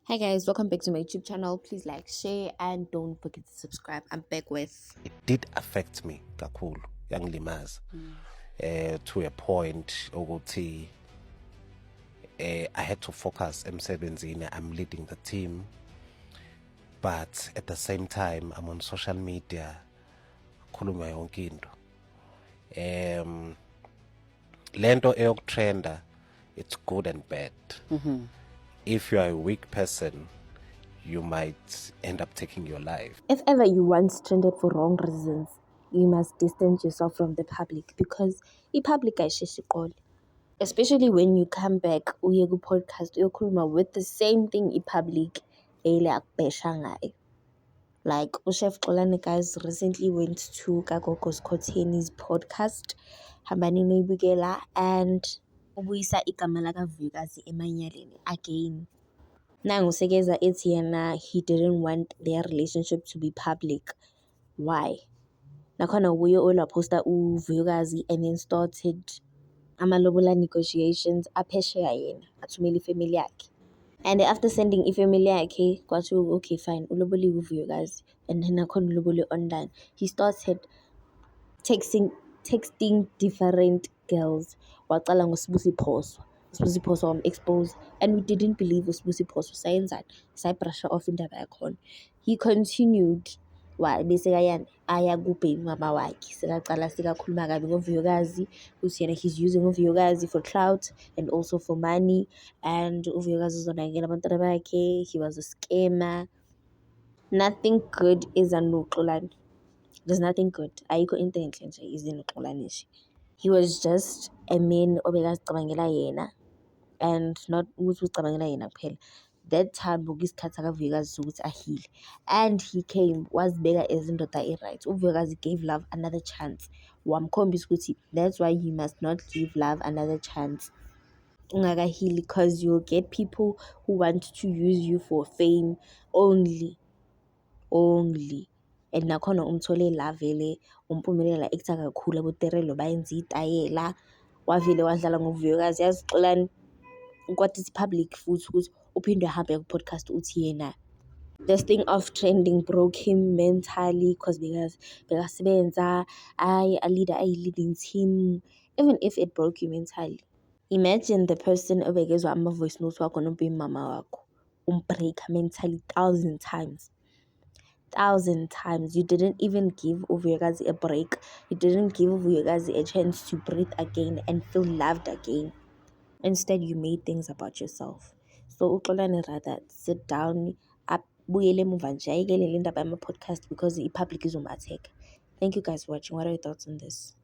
Hi guys, welcome back to my YouTube channel. Please like, share, and don't forget to subscribe. I'm back with It did affect me kakhulu, yangilimaza to a point ukuthi I had to focus emsebenzini. I'm leading the team, but at the same time I'm on social media khuluma yonke into. Lento eyokutrenda, it's good and bad. If you are a weak person, you might end up taking your life. if ever you once trended for wrong reasons, you must distance yourself from the public because the public ayisheshi. Especially when you come back uye ku-podcast uyokhuluma with the same thing i-public eyile akubhesha ngayo. Like uChef Xolani guys recently went to Kagogo's Khotheni's podcast hambani noyibukela and ubuyisa igama lakaVuyikazi emanyaleni again. Nangu sekeza ethi yena he didn't want their relationship to be public. Why? Nakhona wuye olaphosta uVuyikazi and then started amalobola negotiations aphesheya yena athumela ifamily yakhe. And after sending ifamily yakhe kwathiwa okay fine uloboliwe uVuyikazi and then nakhona ulobole online. He started texting different girls. Waqala ngoSibusi Phoswa. uSibusi Phoswa wam-expose and we didn't believe uSibusi Phoswa sayenzani sayibrusha off indaba yakhona. He continued bese kayani aya ku-baby mama wakhe sekacala sekakhuluma kabi ngoVuyikazi ukuthi yena he's using uVuyikazi for clout and also for money and uVuyikazi uzonakekela abantwana bakhe, he was a scammer. Nothing good is anoxolani. There's nothing good. Ayikho into enhle nje izinoxolani nje. He was just a man obekazicabangela yena and not ukuthi uzicabangela yena kuphela. That time bokuyisikhathi akaVuyikazi sokuthi ahile and he came wazibeka as indoda e-right. uVuyikazi gave love another chance. Wamkhombisa ukuthi that's why you must not give love another chance ungakahili because you'll get people who want to use you for fame only. And nakhona umthole la vele umphumelela actor kakhulu aboterelo bayenza itayela wavele wadlala ngoVuyikazi yazi Xolani kwatithi public futhi ukuthi uphinde ahambe ku-podcast uthi yena this thing of trending broke him mentally because bekasebenza ayi-leading team. Even if it broke you mentally, imagine the person obekezwa ama-voice notes wakho nobhemi mama wakho umbreaka mentally 1,000 times. You didn't even give uVuyikazi a break. You didn't give uVuyikazi a chance to breathe again and feel loved again. Instead, you made things about yourself. So uxolani rather sit down abuyele emuva nje ayekele le ndaba yama-podcast because i-public izoma-attack. Thank you guys for watching. What are your thoughts on this?